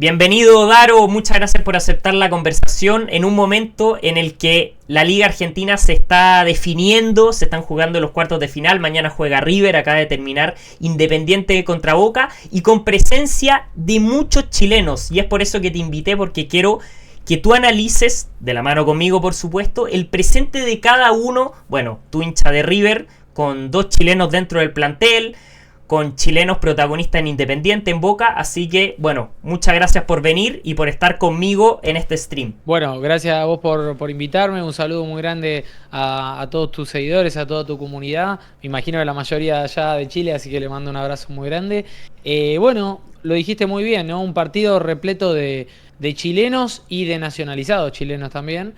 Bienvenido, Daro, muchas gracias por aceptar la conversación en un momento en el que la Liga Argentina se está definiendo, se están jugando los cuartos de final, mañana juega River, acaba de terminar Independiente contra Boca y con presencia de muchos chilenos, y es por eso que te invité, porque quiero que tú analices, de la mano conmigo por supuesto, el presente de cada uno. Bueno, tú hincha de River, con 2 chilenos dentro del plantel, con chilenos protagonistas en Independiente, en Boca, así que, bueno, muchas gracias por venir y por estar conmigo en este stream. Bueno, gracias a vos por invitarme, un saludo muy grande a todos tus seguidores, a toda tu comunidad, me imagino que la mayoría de allá de Chile, así que le mando un abrazo muy grande. Bueno, lo dijiste muy bien, ¿no? Un partido repleto de chilenos y de nacionalizados chilenos también,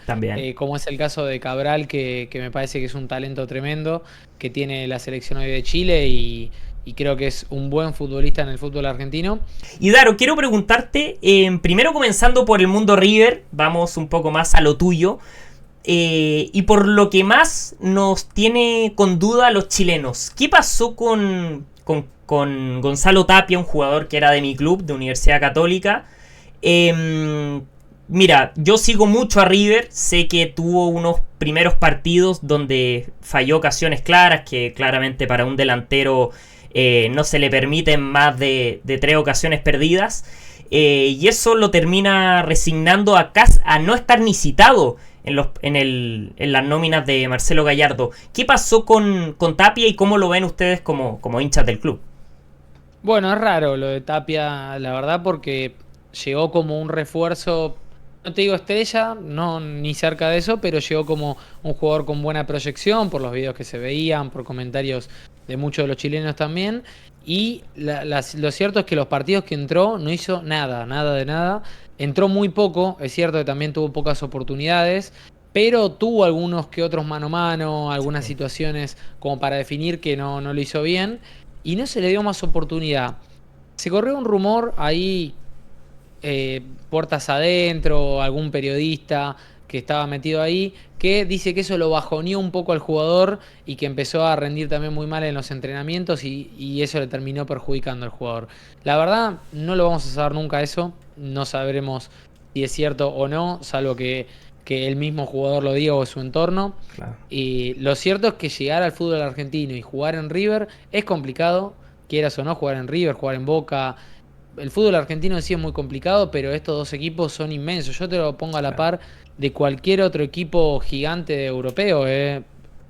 como es el caso de Cabral, que me parece que es un talento tremendo que tiene la selección hoy de Chile y creo que es un buen futbolista en el fútbol argentino. Y Daro, quiero preguntarte, primero comenzando por el mundo River, vamos un poco más a lo tuyo, y por lo que más nos tiene con duda a los chilenos. ¿Qué pasó con Gonzalo Tapia, un jugador que era de mi club, de Universidad Católica? Mira, yo sigo mucho a River, sé que tuvo unos primeros partidos donde falló ocasiones claras, que claramente para un delantero no se le permiten más de 3 ocasiones perdidas, y eso lo termina resignando a no estar ni citado en las nóminas de Marcelo Gallardo. ¿Qué pasó con Tapia y cómo lo ven ustedes como hinchas del club? Bueno, es raro lo de Tapia, la verdad, porque llegó como un refuerzo, no te digo estrella, no ni cerca de eso, pero llegó como un jugador con buena proyección por los videos que se veían, por comentarios de muchos de los chilenos también. Y lo cierto es que los partidos que entró no hizo nada de nada. Entró muy poco, es cierto que también tuvo pocas oportunidades, pero tuvo algunos que otros mano a mano, algunas situaciones como para definir que no lo hizo bien y no se le dio más oportunidad. Se corrió un rumor ahí, puertas adentro, algún periodista que estaba metido ahí, que dice que eso lo bajoneó un poco al jugador y que empezó a rendir también muy mal en los entrenamientos y eso le terminó perjudicando al jugador. La verdad, no lo vamos a saber nunca eso, no sabremos si es cierto o no, salvo que el mismo jugador lo diga o su entorno. Claro. Y lo cierto es que llegar al fútbol argentino y jugar en River es complicado, quieras o no, jugar en River, jugar en Boca. El fútbol argentino en sí es muy complicado, pero estos dos equipos son inmensos. Yo te lo pongo a la par de cualquier otro equipo gigante europeo.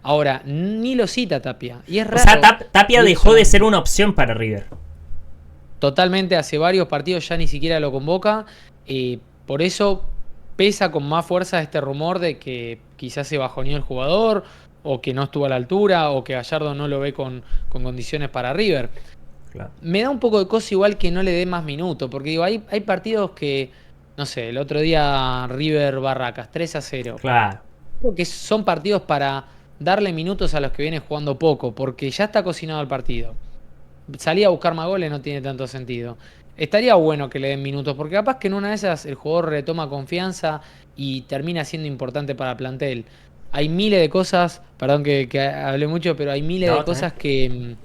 Ahora, ni lo cita Tapia. Y es raro. O sea, Tapia dejó de ser una opción para River. Totalmente, hace varios partidos ya ni siquiera lo convoca. Por eso pesa con más fuerza este rumor de que quizás se bajoneó el jugador, o que no estuvo a la altura, o que Gallardo no lo ve con condiciones para River. Claro. Me da un poco de cosa igual que no le dé más minutos, porque digo, hay partidos que, no sé, el otro día River Barracas, 3-0. Claro. Creo que son partidos para darle minutos a los que vienen jugando poco, porque ya está cocinado el partido. Salir a buscar más goles no tiene tanto sentido. Estaría bueno que le den minutos, porque capaz que en una de esas el jugador retoma confianza y termina siendo importante para el plantel. Hay miles de cosas, perdón que hablé mucho, pero hay miles de cosas que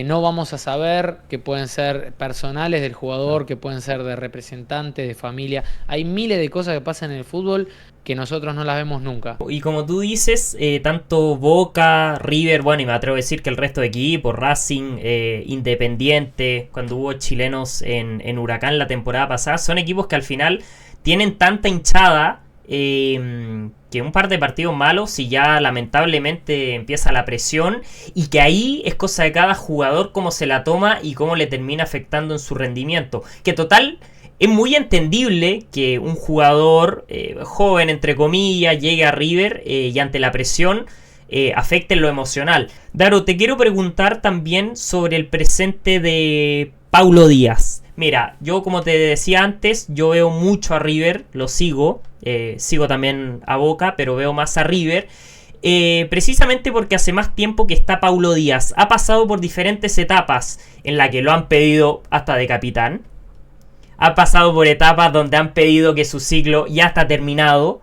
no vamos a saber, que pueden ser personales del jugador, que pueden ser de representantes, de familia. Hay miles de cosas que pasan en el fútbol que nosotros no las vemos nunca. Y como tú dices, tanto Boca, River, bueno, y me atrevo a decir que el resto de equipos, Racing, Independiente, cuando hubo chilenos en Huracán la temporada pasada, son equipos que al final tienen tanta hinchada que un par de partidos malos y ya lamentablemente empieza la presión, y que ahí es cosa de cada jugador cómo se la toma y cómo le termina afectando en su rendimiento. Que total, es muy entendible que un jugador joven, entre comillas, llegue a River y ante la presión afecte en lo emocional. Daro, te quiero preguntar también sobre el presente de Paulo Díaz. Mira, yo como te decía antes, yo veo mucho a River, lo sigo, sigo también a Boca, pero veo más a River, precisamente porque hace más tiempo que está Paulo Díaz. Ha pasado por diferentes etapas en las que lo han pedido hasta de capitán, ha pasado por etapas donde han pedido que su ciclo ya está terminado.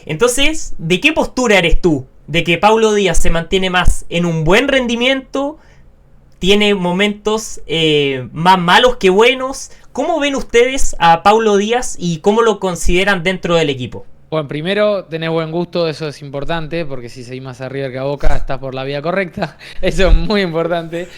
Entonces, ¿de qué postura eres tú? ¿De que Paulo Díaz se mantiene más en un buen rendimiento tiene momentos más malos que buenos. ¿Cómo ven ustedes a Paulo Díaz y cómo lo consideran dentro del equipo? Bueno, primero tenés buen gusto, eso es importante, porque si seguís más a River que a Boca, estás por la vía correcta. Eso es muy importante.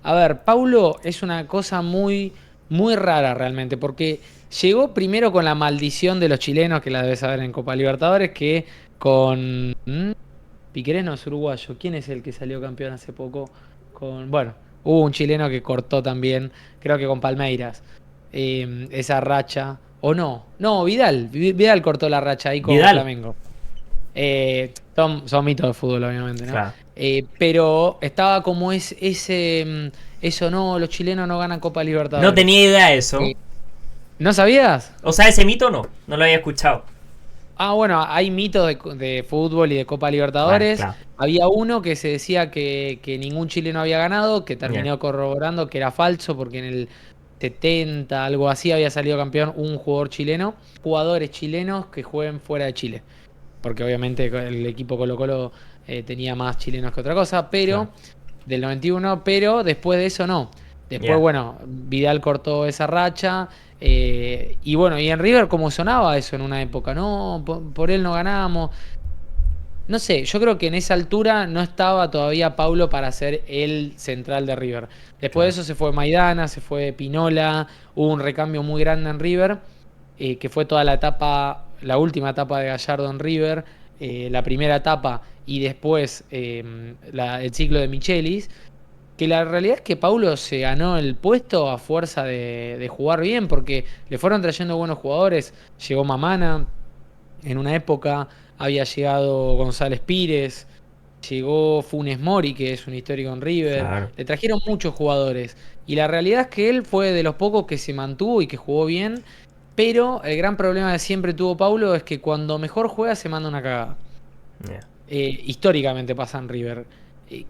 A ver, Paulo es una cosa muy, muy rara realmente, porque llegó primero con la maldición de los chilenos, que la debes saber en Copa Libertadores, que con Piquerés no es uruguayo. ¿Quién es el que salió campeón hace poco? Bueno, hubo un chileno que cortó también, creo que con Palmeiras, esa racha. ¿O no? No, Vidal cortó la racha ahí con Vidal. Flamengo. Son mitos de fútbol, obviamente, ¿no? Claro. Pero estaba como eso no, los chilenos no ganan Copa No Libertadores. tenía idea de eso. ¿No sabías? O sea, ese mito no lo había escuchado. Ah, bueno, hay mitos de fútbol y de Copa Libertadores. Claro. Había uno que se decía que ningún chileno había ganado, que terminó corroborando que era falso, porque en el 70, algo así, había salido campeón un jugador chileno. Jugadores chilenos que jueguen fuera de Chile. Porque obviamente el equipo Colo-Colo tenía más chilenos que otra cosa, pero del 91, pero después de eso no. Después, bueno, Vidal cortó esa racha. Y bueno, y en River como sonaba eso en una época, no, por él no ganamos. No sé, yo creo que en esa altura no estaba todavía Paulo para ser el central de River. Después de eso se fue Maidana, se fue Pinola, hubo un recambio muy grande en River, que fue toda la etapa, la última etapa de Gallardo en River, la primera etapa y después el ciclo de Michelis. Que la realidad es que Paulo se ganó el puesto a fuerza de jugar bien, porque le fueron trayendo buenos jugadores. Llegó Mamana en una época, había llegado González Pires, llegó Funes Mori, que es un histórico en River. Claro. Le trajeron muchos jugadores. Y la realidad es que él fue de los pocos que se mantuvo y que jugó bien. Pero el gran problema que siempre tuvo Paulo es que cuando mejor juega se manda una cagada. Históricamente pasa en River.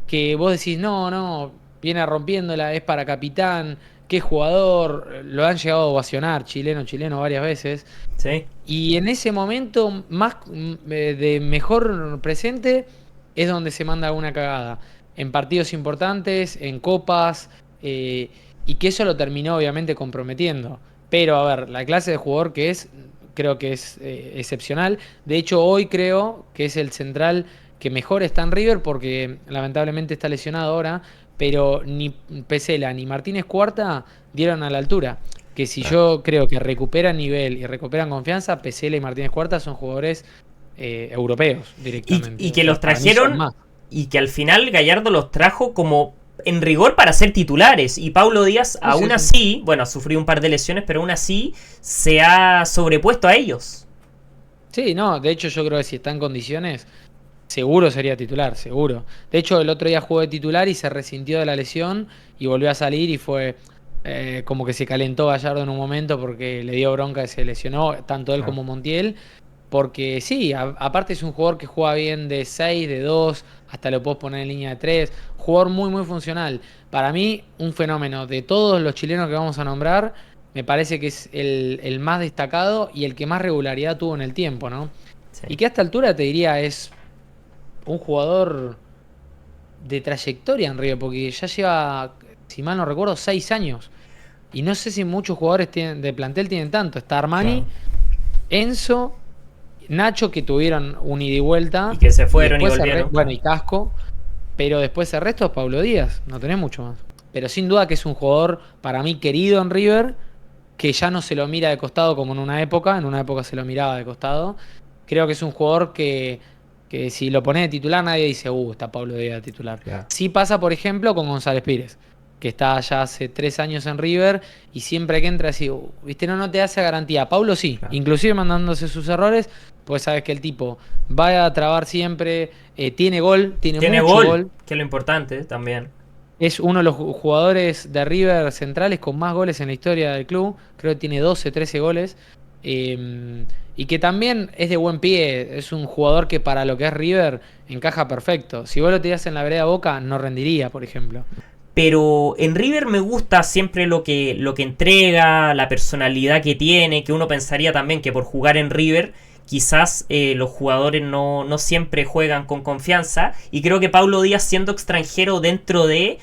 Que vos decís, no, viene rompiéndola, es para capitán, qué jugador, lo han llegado a ovacionar, chileno varias veces. Sí. Y en ese momento, más de mejor presente, es donde se manda una cagada. En partidos importantes, en copas, y que eso lo terminó obviamente comprometiendo. Pero a ver, la clase de jugador que es, creo que es excepcional. De hecho, hoy creo que es el central que mejor está en River, porque lamentablemente está lesionado ahora, pero ni Pesela ni Martínez Cuarta dieron a la altura. Que si yo creo que recuperan nivel y recuperan confianza, Pesela y Martínez Cuarta son jugadores europeos directamente. Y que los trajeron, y que al final Gallardo los trajo como en rigor para ser titulares. Y Paulo Díaz aún así, bueno, ha sufrido un par de lesiones, pero aún así se ha sobrepuesto a ellos. Sí, no, de hecho yo creo que si está en condiciones, seguro sería titular, seguro. De hecho, el otro día jugó de titular y se resintió de la lesión y volvió a salir y fue como que se calentó Gallardo en un momento porque le dio bronca y se lesionó, tanto él como Montiel. Porque sí, aparte es un jugador que juega bien de 6, de 2, hasta lo puedes poner en línea de 3. Jugador muy, muy funcional. Para mí, un fenómeno. De todos los chilenos que vamos a nombrar, me parece que es el más destacado y el que más regularidad tuvo en el tiempo, ¿no? Sí. Y que a esta altura te diría es un jugador de trayectoria en River, porque ya lleva, si mal no recuerdo, 6 años. Y no sé si muchos jugadores de plantel tienen tanto. Está Armani, Enzo, Nacho, que tuvieron un ida y vuelta. Y que se fueron y volvieron. Bueno, y Casco. Pero después el resto es Paulo Díaz. No tenés mucho más. Pero sin duda que es un jugador, para mí, querido en River, que ya no se lo mira de costado como en una época. En una época se lo miraba de costado. Creo que es un jugador que si lo pones de titular nadie dice, está Paulo Díaz de titular. Sí pasa, por ejemplo, con González Pires, que está ya hace 3 años en River y siempre que entra así, viste, no te hace garantía. Paulo sí, inclusive mandándose sus errores, pues sabes que el tipo va a trabar siempre, tiene gol, tiene mucho gol, que es lo importante también. Es uno de los jugadores de River centrales con más goles en la historia del club, creo que tiene 12, 13 goles. Y que también es de buen pie, es un jugador que para lo que es River encaja perfecto. Si vos lo tirás en la vereda Boca, no rendiría, por ejemplo. Pero en River me gusta siempre lo que entrega, la personalidad que tiene, que uno pensaría también que por jugar en River quizás los jugadores no siempre juegan con confianza. Y creo que Paulo Díaz, siendo extranjero dentro de,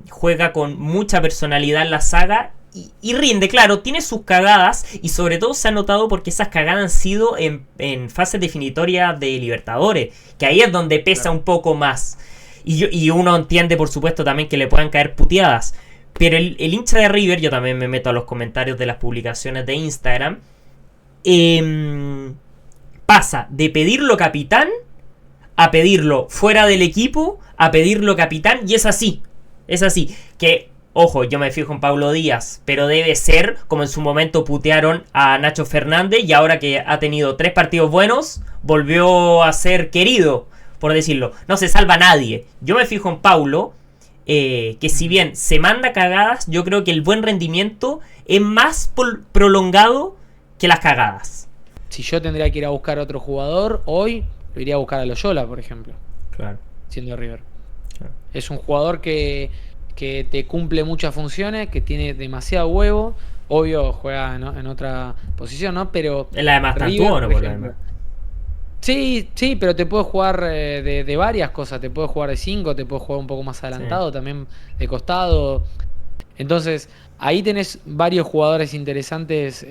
juega con mucha personalidad en la saga y rinde, claro, tiene sus cagadas y sobre todo se ha notado porque esas cagadas han sido en fases definitorias de Libertadores, que ahí es donde pesa un poco más. Y uno entiende, por supuesto, también que le puedan caer puteadas. Pero el hincha de River, yo también me meto a los comentarios de las publicaciones de Instagram, pasa de pedirlo capitán a pedirlo fuera del equipo, a pedirlo capitán, y es así. Es así. Que, ojo, yo me fijo en Pablo Díaz, pero debe ser como en su momento putearon a Nacho Fernández y ahora que ha tenido 3 partidos buenos, volvió a ser querido, por decirlo. No se salva nadie. Yo me fijo en Paulo, que si bien se manda cagadas, yo creo que el buen rendimiento es más prolongado que las cagadas. Si yo tendría que ir a buscar a otro jugador, hoy lo iría a buscar a Loyola, por ejemplo. Claro. Siendo River. Claro. Es un jugador que te cumple muchas funciones, que tiene demasiado huevo. Obvio, juega en otra posición, ¿no? Pero es la de más tantuono, por lo demás. Sí, pero te puede jugar de varias cosas. Te puede jugar de 5, te puede jugar un poco más adelantado, también de costado. Entonces, ahí tenés varios jugadores interesantes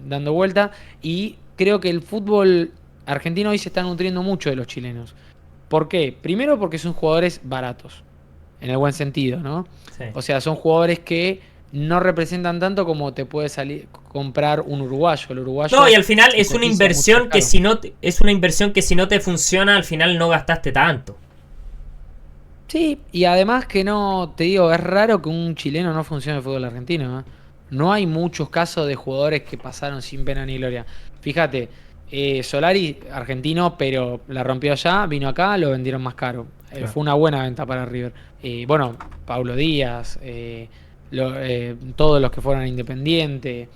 dando vuelta. Y creo que el fútbol argentino hoy se está nutriendo mucho de los chilenos. ¿Por qué? Primero porque son jugadores baratos, en el buen sentido, ¿no? Sí. O sea, son jugadores que no representan tanto como te puede salir comprar un uruguayo. El uruguayo no, y al final es una inversión que si no te funciona, al final no gastaste tanto. Sí, y además que no, te digo, es raro que un chileno no funcione en el fútbol argentino, ¿eh? No hay muchos casos de jugadores que pasaron sin pena ni gloria. Fíjate, Solari, argentino, pero la rompió allá, vino acá, lo vendieron más caro. Claro. Fue una buena venta para River. Bueno, Paulo Díaz, todos los que fueron a Independiente.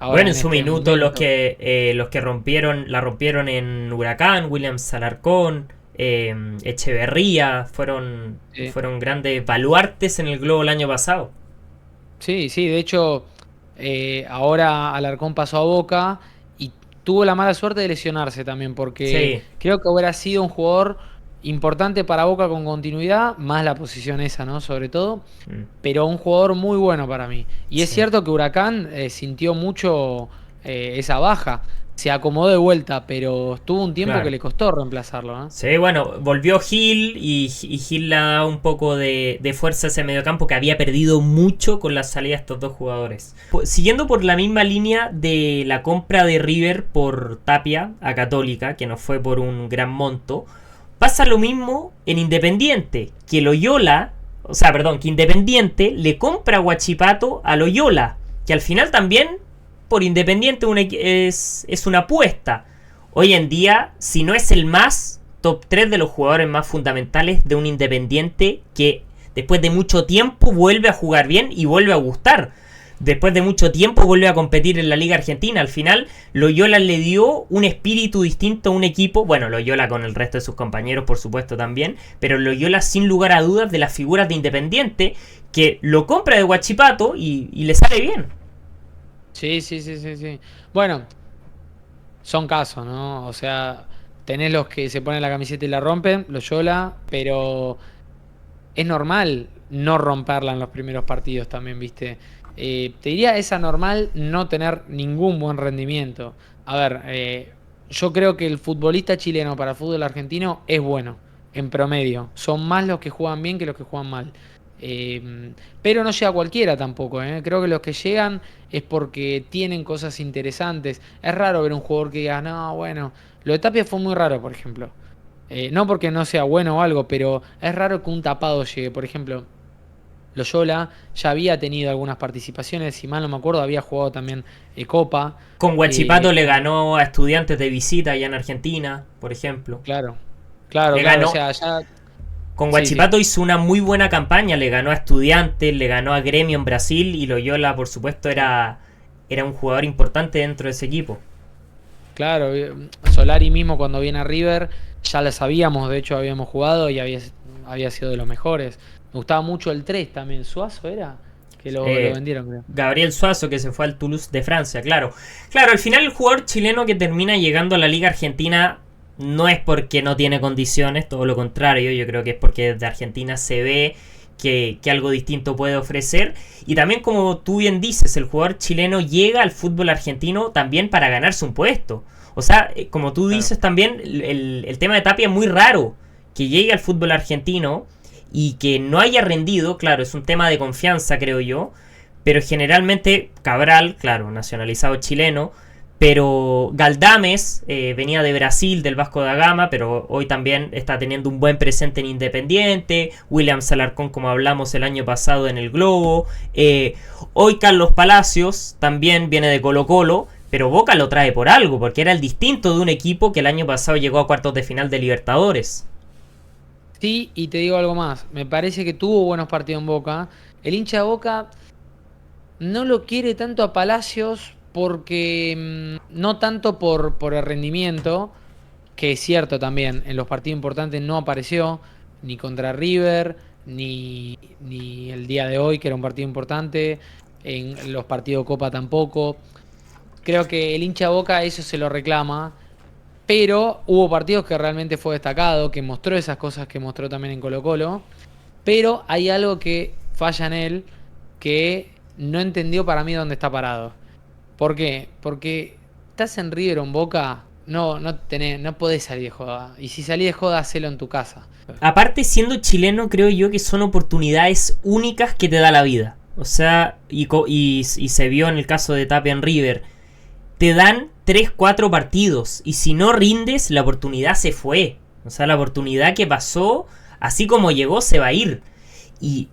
Ahora bueno, en su minuto los que la rompieron en Huracán, Williams Alarcón, Echeverría, fueron grandes baluartes en el Globo el año pasado. Sí, de hecho, ahora Alarcón pasó a Boca y tuvo la mala suerte de lesionarse también, porque creo que hubiera sido un jugador importante para Boca con continuidad, más la posición esa, ¿no? Sobre todo, pero un jugador muy bueno para mí. Y es cierto que Huracán sintió mucho esa baja. Se acomodó de vuelta, pero estuvo un tiempo que le costó reemplazarlo, ¿no? Sí, bueno, volvió Gil y Gil le da un poco de fuerza a ese mediocampo que había perdido mucho con la salida de estos dos jugadores. Siguiendo por la misma línea de la compra de River por Tapia a Católica, que no fue por un gran monto, pasa lo mismo en Independiente, que Independiente le compra a Huachipato a Loyola, que al final también por Independiente es una apuesta. Hoy en día, si no es el más top 3 de los jugadores más fundamentales de un Independiente que después de mucho tiempo vuelve a jugar bien y vuelve a gustar. Después de mucho tiempo vuelve a competir en la Liga Argentina. Al final, Loyola le dio un espíritu distinto a un equipo. Bueno, Loyola con el resto de sus compañeros, por supuesto, también. Pero Loyola, sin lugar a dudas, de las figuras de Independiente, que lo compra de Huachipato y le sale bien. Sí. Bueno, son casos, ¿no? O sea, tenés los que se ponen la camiseta y la rompen, Loyola, pero es normal no romperla en los primeros partidos también, ¿viste? Te diría, es anormal no tener ningún buen rendimiento. A ver, yo creo que el futbolista chileno para el fútbol argentino es bueno, en promedio. Son más los que juegan bien que los que juegan mal. Pero no llega cualquiera tampoco, ¿eh? Creo que los que llegan es porque tienen cosas interesantes. Es raro ver un jugador que diga, no, bueno, lo de Tapia fue muy raro, por ejemplo. No porque no sea bueno o algo, pero es raro que un tapado llegue. Por ejemplo, Loyola ya había tenido algunas participaciones, si mal no me acuerdo, había jugado también Copa. Con Huachipato le ganó a Estudiantes de visita allá en Argentina, por ejemplo. Claro, ganó. O sea, ya... Con Huachipato hizo una muy buena campaña, le ganó a Estudiantes, le ganó a Gremio en Brasil y Loyola, por supuesto, era un jugador importante dentro de ese equipo. Claro, Solari mismo cuando viene a River, ya lo sabíamos, de hecho habíamos jugado y había sido de los mejores. Me gustaba mucho el 3 también, Suazo era, que lo vendieron, creo. Gabriel Suazo, que se fue al Toulouse de Francia, claro. Claro, al final el jugador chileno que termina llegando a la Liga Argentina no es porque no tiene condiciones, todo lo contrario, yo creo que es porque desde Argentina se ve que algo distinto puede ofrecer. Y también, como tú bien dices, el jugador chileno llega al fútbol argentino también para ganarse un puesto. O sea, como tú dices también, el tema de Tapia es muy raro, que llegue al fútbol argentino y que no haya rendido. Claro, es un tema de confianza, creo yo, pero generalmente Cabral, claro, nacionalizado chileno, pero Galdames venía de Brasil, del Vasco da Gama, pero hoy también está teniendo un buen presente en Independiente. William Alarcón, como hablamos el año pasado en el Globo. Hoy Carlos Palacios también viene de Colo-Colo, pero Boca lo trae por algo, porque era el distinto de un equipo que el año pasado llegó a cuartos de final de Libertadores. Sí, y te digo algo más. Me parece que tuvo buenos partidos en Boca. El hincha de Boca no lo quiere tanto a Palacios porque no tanto por el rendimiento, que es cierto también, en los partidos importantes no apareció, ni contra River, ni el día de hoy, que era un partido importante, en los partidos de Copa tampoco. Creo que el hincha Boca eso se lo reclama, pero hubo partidos que realmente fue destacado, que mostró esas cosas que mostró también en Colo-Colo, pero hay algo que falla en él, que no entendió para mí dónde está parado. ¿Por qué? Porque estás en River o en Boca, no podés salir de joda. Y si salís de joda, hacelo en tu casa. Aparte, siendo chileno, creo yo que son oportunidades únicas que te da la vida. O sea, y se vio en el caso de Tapia en River. Te dan 3-4 partidos. Y si no rindes, la oportunidad se fue. O sea, la oportunidad que pasó, así como llegó, se va a ir. Y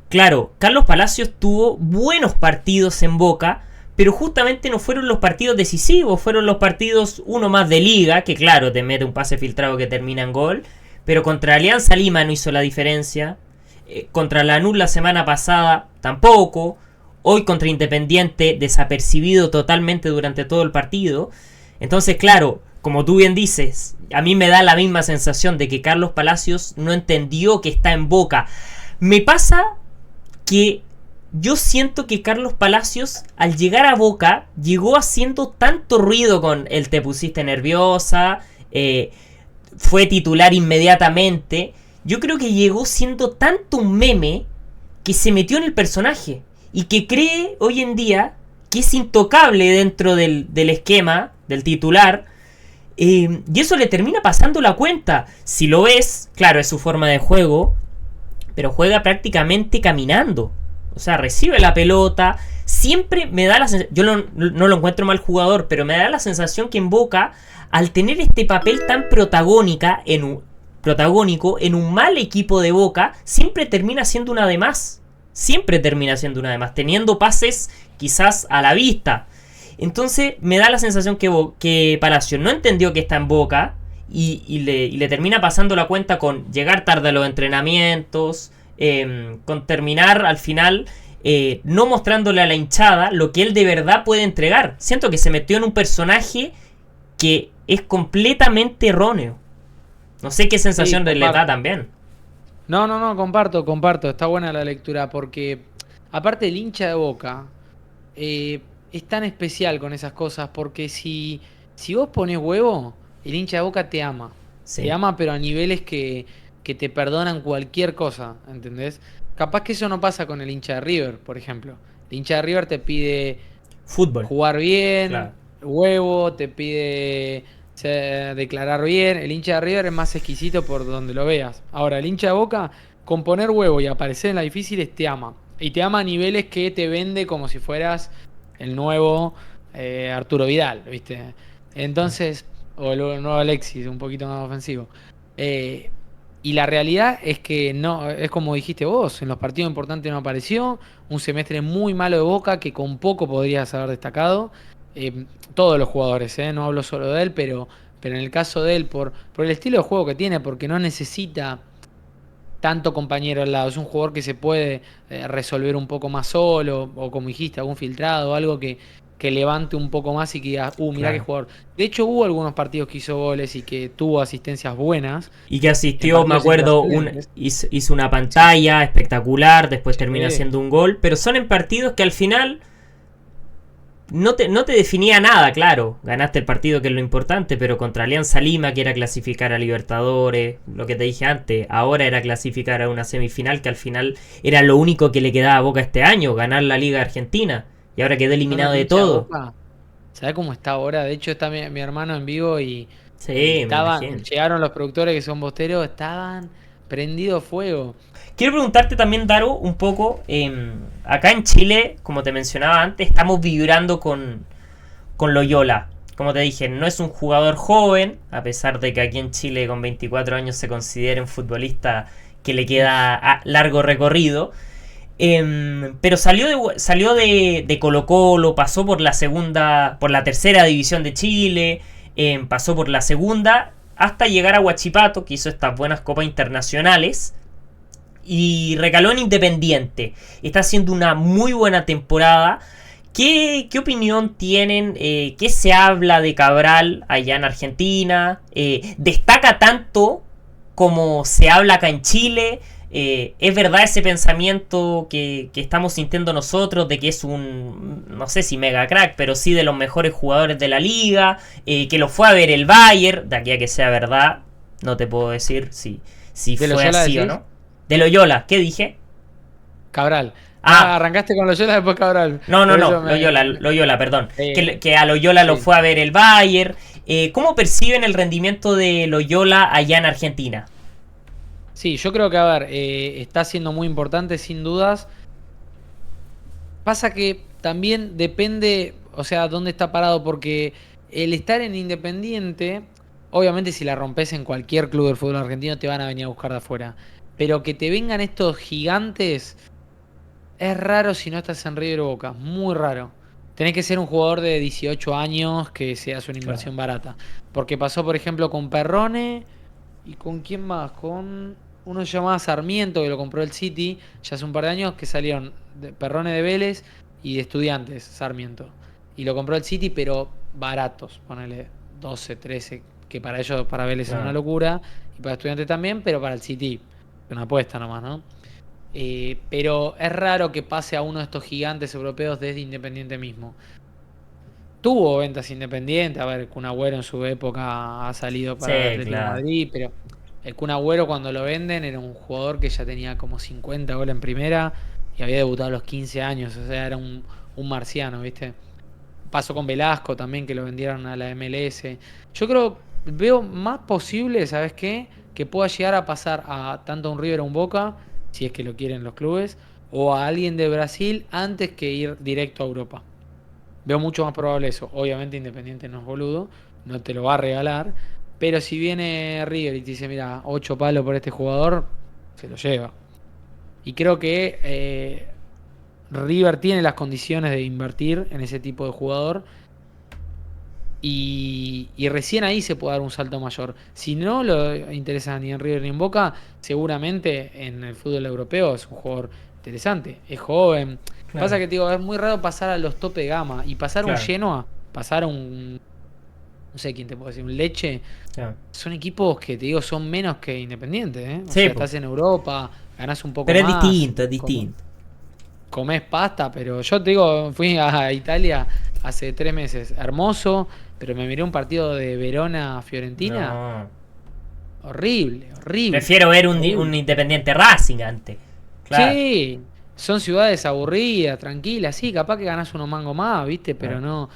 claro, Carlos Palacios tuvo buenos partidos en Boca, pero justamente no fueron los partidos decisivos, fueron los partidos uno más de liga, que claro, te mete un pase filtrado que termina en gol, pero contra Alianza Lima no hizo la diferencia, contra Lanús la semana pasada tampoco, hoy contra Independiente desapercibido totalmente durante todo el partido. Entonces claro, como tú bien dices, a mí me da la misma sensación de que Carlos Palacios no entendió que está en Boca. Me pasa que yo siento que Carlos Palacios, al llegar a Boca, llegó haciendo tanto ruido con el te pusiste nerviosa, fue titular inmediatamente. Yo creo que llegó siendo tanto un meme que se metió en el personaje y que cree hoy en día que es intocable dentro del esquema del titular. Y eso le termina pasando la cuenta. Si lo ves, claro, es su forma de juego, pero juega prácticamente caminando. O sea, recibe la pelota. Siempre me da la sensación, yo no lo encuentro mal jugador, pero me da la sensación que en Boca, al tener este papel tan protagónico en un mal equipo de Boca, siempre termina siendo una de más. Siempre termina siendo una de más, teniendo pases quizás a la vista. Entonces me da la sensación que Palacios no entendió que está en Boca y le termina pasando la cuenta con llegar tarde a los entrenamientos, con terminar al final no mostrándole a la hinchada lo que él de verdad puede entregar. Siento que se metió en un personaje que es completamente erróneo. No sé qué sensación le da también. No, comparto. Está buena la lectura porque, aparte, el hincha de Boca es tan especial con esas cosas porque si vos pones huevo, el hincha de Boca te ama. Sí. Te ama, pero a niveles que te perdonan cualquier cosa, ¿entendés? Capaz que eso no pasa con el hincha de River, por ejemplo. El hincha de River te pide fútbol, jugar bien, claro, huevo, te pide declarar bien. El hincha de River es más exquisito por donde lo veas. Ahora, el hincha de Boca, con poner huevo y aparecer en las difíciles, te ama. Y te ama a niveles que te vende como si fueras el nuevo Arturo Vidal, ¿viste? Entonces, o el nuevo Alexis, un poquito más ofensivo. Y la realidad es que no, es como dijiste vos, en los partidos importantes no apareció, un semestre muy malo de Boca que con poco podrías haber destacado. Todos los jugadores, no hablo solo de él, pero en el caso de él, por el estilo de juego que tiene, porque no necesita tanto compañero al lado, es un jugador que se puede resolver un poco más solo, o como dijiste, algún filtrado, algo que levante un poco más y que diga, mirá claro, qué jugador. De hecho, hubo algunos partidos que hizo goles y que tuvo asistencias buenas. Y que asistió, me acuerdo, hizo una pantalla espectacular, después termina haciendo un gol, pero son en partidos que al final no te definía nada, claro. Ganaste el partido, que es lo importante, pero contra Alianza Lima, que era clasificar a Libertadores, lo que te dije antes, ahora era clasificar a una semifinal, que al final era lo único que le quedaba a Boca este año, ganar la Liga Argentina. Y ahora quedó No, no, eliminado de hincha de todo. Boca. ¿Sabés cómo está ahora? De hecho, está mi hermano en vivo y Sí, me estaban, imagino. llegaron los productores que son bosteros, estaban prendido fuego. Quiero preguntarte también, Daro, un poco, acá en Chile, como te mencionaba antes, estamos vibrando con Loyola. Como te dije, no es un jugador joven, a pesar de que aquí en Chile con 24 años se considera un futbolista que le queda largo recorrido. Pero salió de Colo Colo, pasó por la tercera división de Chile, pasó por la segunda, hasta llegar a Huachipato, que hizo estas buenas copas internacionales, y recaló en Independiente. Está haciendo una muy buena temporada. ¿Qué opinión tienen? ¿Qué se habla de Cabral allá en Argentina? ¿Destaca tanto como se habla acá en Chile? ¿Es verdad ese pensamiento que estamos sintiendo nosotros de que es un, no sé si mega crack, pero sí de los mejores jugadores de la liga? Que lo fue a ver el Bayern, de aquí a que sea verdad, no te puedo decir si ¿De fue Loyola así o decís? no. De Loyola, ¿qué dije? Cabral. Ah, Ah, arrancaste con Loyola, después Cabral. no, Por eso Loyola, perdón. eh, Que a Loyola lo sí. fue a ver el Bayern. ¿Cómo perciben el rendimiento de Loyola allá en Argentina? Sí, yo creo que, a ver, está siendo muy importante, sin dudas. Pasa que también depende, o sea, dónde está parado, porque el estar en Independiente, obviamente si la rompes en cualquier club del fútbol argentino te van a venir a buscar de afuera. Pero que te vengan estos gigantes es raro si no estás en River o Boca, muy raro. Tenés que ser un jugador de 18 años que seas una Claro. inversión barata. Porque pasó, por ejemplo, con Perrone y con quién más, con uno llamado Sarmiento que lo compró el City ya hace un par de años que salieron Perrone de Vélez y de Estudiantes, Sarmiento. Y lo compró el City, pero baratos, ponele 12, 13, que para ellos, para Vélez es una Claro. locura, y para Estudiantes también, pero para el City, una apuesta nomás, ¿no? Pero es raro que pase a uno de estos gigantes europeos desde Independiente mismo. Tuvo ventas independientes, a ver, el Kun Agüero en su época ha salido para el Sí, Atlético de claro. Madrid, pero el Kun Agüero cuando lo venden era un jugador que ya tenía como 50 goles en primera y había debutado a los 15 años, o sea, era un marciano, ¿viste? Pasó con Velasco también, que lo vendieron a la MLS. Yo creo, veo más posible, ¿sabes qué? Que pueda llegar a pasar a tanto a un River o un Boca, si es que lo quieren los clubes, o a alguien de Brasil antes que ir directo a Europa. Veo mucho más probable eso. Obviamente Independiente no es boludo, no te lo va a regalar, pero si viene River y te dice, mira, 8 palos por este jugador, se lo lleva. Y creo que River tiene las condiciones de invertir en ese tipo de jugador y recién ahí se puede dar un salto mayor. Si no lo interesa ni en River ni en Boca, seguramente en el fútbol europeo es un jugador interesante, es joven. Pasa Claro, que te digo, es muy raro pasar a los tope de gama y pasar un claro, Genoa, pasar un, no sé quién te puedo decir, un Leche, claro. son equipos que te digo son menos que Independiente, ¿eh? O Sí, sea, po. estás en Europa, ganás un poco Pero es más, distinto, es distinto. comés pasta, pero yo te digo, fui a Italia hace 3 meses, hermoso, pero me miré un partido de Verona-Fiorentina, No. horrible, horrible, Prefiero ver un horrible. Independiente Racing antes. Claro. Sí, son ciudades aburridas, tranquilas, sí, capaz que ganás unos mangos más, ¿viste? Pero Claro.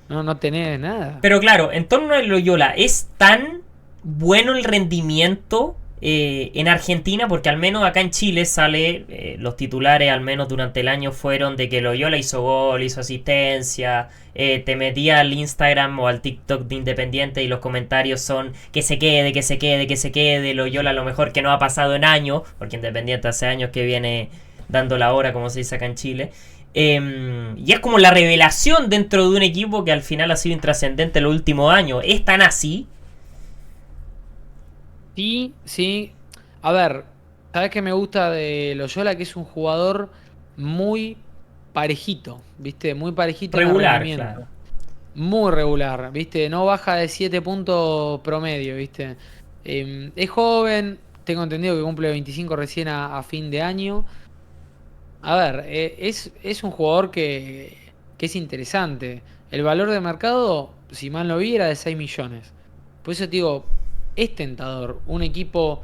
no tenés nada. Pero claro, en torno a Loyola, ¿es tan bueno el rendimiento en Argentina? Porque al menos acá en Chile sale, los titulares al menos durante el año fueron de que Loyola hizo gol, hizo asistencia, te metía al Instagram o al TikTok de Independiente y los comentarios son que se quede, que se quede, que se quede, Loyola lo mejor que no ha pasado en años, porque Independiente hace años que viene dando la hora, como se dice acá en Chile. Y es como la revelación dentro de un equipo que al final ha sido intrascendente los últimos años. ¿Es tan así? Sí, sí. A ver, ¿sabés qué me gusta de Loyola? Que es un jugador muy parejito, ¿viste? Muy parejito en el Regular, claro. rendimiento. Muy regular, ¿viste? No baja de 7 puntos promedio, ¿viste? Es joven, tengo entendido que cumple 25 recién a fin de año. A ver, es un jugador que es interesante. El valor de mercado, si mal no vi, era de 6 millones. Por eso te digo, es tentador. Un equipo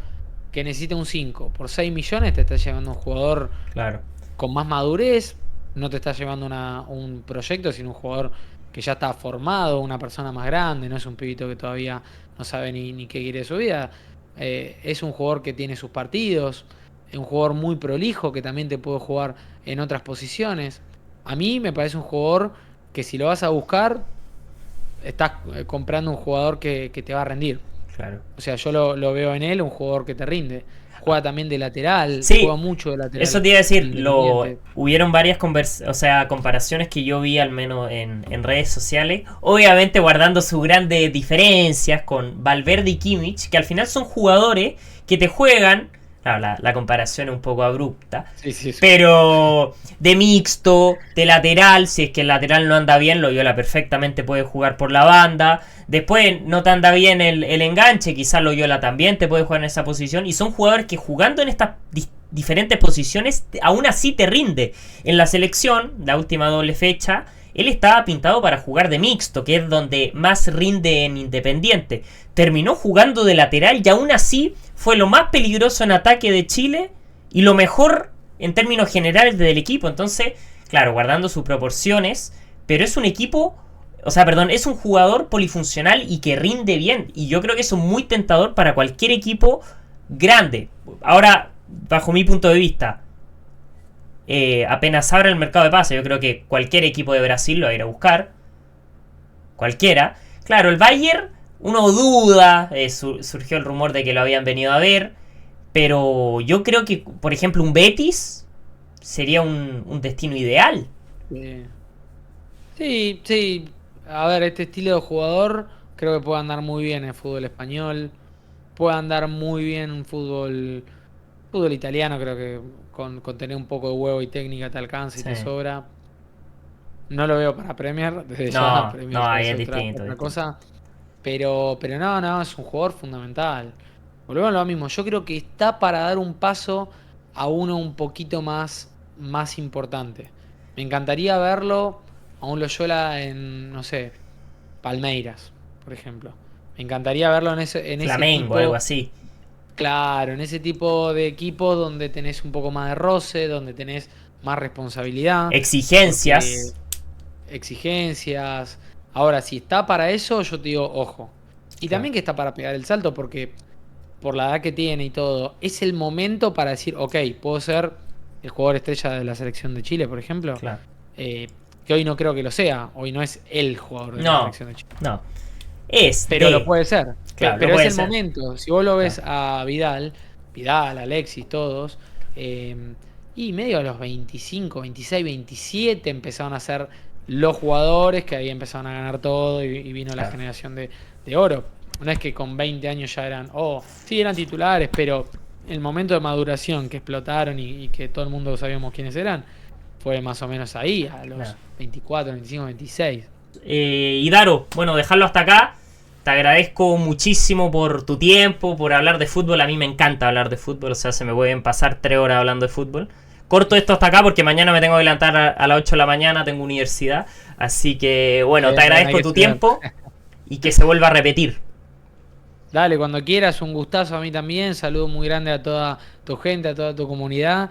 que necesita un 5 por 6 millones te está llevando un jugador Claro. con más madurez, no te está llevando un proyecto, sino un jugador que ya está formado, una persona más grande, no es un pibito que todavía no sabe ni qué quiere de su vida. Es un jugador que tiene sus partidos, es un jugador muy prolijo que también te puede jugar en otras posiciones. A mí me parece un jugador que si lo vas a buscar, estás comprando un jugador que te va a rendir. Claro. O sea, yo lo veo en él, un jugador que te rinde. Juega también de lateral, juega Sí, mucho de eso lateral te iba a en decir, Independiente. hubieron varias o sea, comparaciones que yo vi al menos en redes sociales, obviamente guardando sus grandes diferencias con Valverde y Kimmich, que al final son jugadores que te juegan, claro, la comparación es un poco abrupta, Sí, sí, sí. pero de mixto, de lateral, si es que el lateral no anda bien, Loyola perfectamente puede jugar por la banda. Después no te anda bien el enganche, quizás Loyola también te puede jugar en esa posición. Y son jugadores que jugando en estas diferentes posiciones, aún así te rinde. En la selección, la última doble fecha, él estaba pintado para jugar de mixto, que es donde más rinde en Independiente. Terminó jugando de lateral y aún así fue lo más peligroso en ataque de Chile y lo mejor en términos generales del equipo. Entonces, claro, guardando sus proporciones, pero es un equipo, o sea, perdón, es un jugador polifuncional y que rinde bien. Y yo creo que eso es muy tentador para cualquier equipo grande. Ahora, bajo mi punto de vista, apenas abra el mercado de pases, yo creo que cualquier equipo de Brasil lo va a ir a buscar. Cualquiera. Claro, el Bayern, uno duda, surgió el rumor de que lo habían venido a ver. Pero yo creo que, por ejemplo, un Betis sería un destino ideal. Sí, sí, sí. A ver, este estilo de jugador creo que puede andar muy bien en fútbol español. Puede andar muy bien en fútbol italiano, creo que con tener un poco de huevo y técnica te alcanza y Sí. te sobra. No lo veo para Premier, desde ya No, Premier no, ya ahí es es otra, distinto, otra distinto. cosa. Pero no, es un jugador fundamental. Volvemos a lo mismo. Yo creo que está para dar un paso a uno un poquito más importante. Me encantaría verlo a un Loyola en, no sé, Palmeiras, por ejemplo. Me encantaría verlo en ese Flamengo, algo tipo, así. claro, en ese tipo de equipos donde tenés un poco más de roce, donde tenés más responsabilidad, porque Exigencias. exigencias. Ahora, si está para eso, yo te digo, ojo. Y Claro, también que está para pegar el salto, porque por la edad que tiene y todo, es el momento para decir, ok, puedo ser el jugador estrella de la selección de Chile, por ejemplo. claro. Eh, que hoy no creo que lo sea, hoy no es el jugador de la No, selección de Chile. no. Es Pero lo de. puede ser. Claro, lo Pero es puede el ser. momento. Si vos lo Claro. ves a Vidal, Alexis, todos, eh, y medio a los 25, 26, 27 empezaron a ser los jugadores que ahí empezaron a ganar todo y vino la Claro. generación de oro. No es que con 20 años ya eran, sí eran titulares, pero el momento de maduración que explotaron y que todo el mundo sabíamos quiénes eran, fue más o menos ahí, a los Claro. 24, 25, 26. Y Daro, bueno, dejarlo hasta acá. Te agradezco muchísimo por tu tiempo, por hablar de fútbol. A mí me encanta hablar de fútbol, o sea, se me pueden pasar 3 horas hablando de fútbol. Corto esto hasta acá porque mañana me tengo que levantar a las 8 de la mañana, tengo universidad. Así que, bueno, te Bien, hay agradezco que tu estudiar. tiempo y que se vuelva a repetir. Dale, cuando quieras, un gustazo a mí también. Saludo muy grande a toda tu gente, a toda tu comunidad.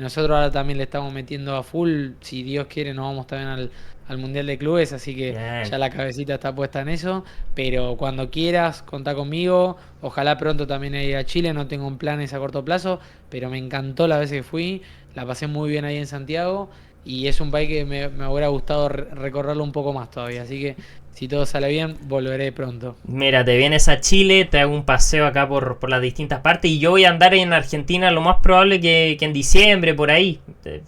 Nosotros ahora también le estamos metiendo a full. Si Dios quiere, nos vamos también al Mundial de Clubes, así que Bien. ya la cabecita está puesta en eso. Pero cuando quieras, contá conmigo. Ojalá pronto también ir a Chile. No tengo planes a corto plazo, pero me encantó la vez que fui. La pasé muy bien ahí en Santiago. Y es un país que me hubiera gustado recorrerlo un poco más todavía. Así que si todo sale bien, volveré pronto. Mira, te vienes a Chile, te hago un paseo acá por las distintas partes y yo voy a andar en Argentina lo más probable que en diciembre, por ahí.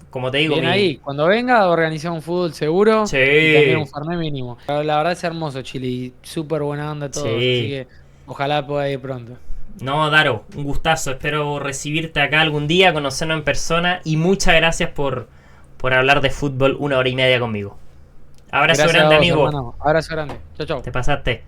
Como te digo, Bien ahí, cuando venga organizamos un fútbol seguro y también un Sí, farné mínimo. Pero la verdad es hermoso Chile y súper buena onda todos, así sí. que ojalá pueda ir pronto. No, Daro, un gustazo. Espero recibirte acá algún día, conocernos en persona y muchas gracias por hablar de fútbol 1 hora y media conmigo. Abrazo Gracias a grande, vos, amigo. hermano. Abrazo grande. Chau, chau. Te pasaste.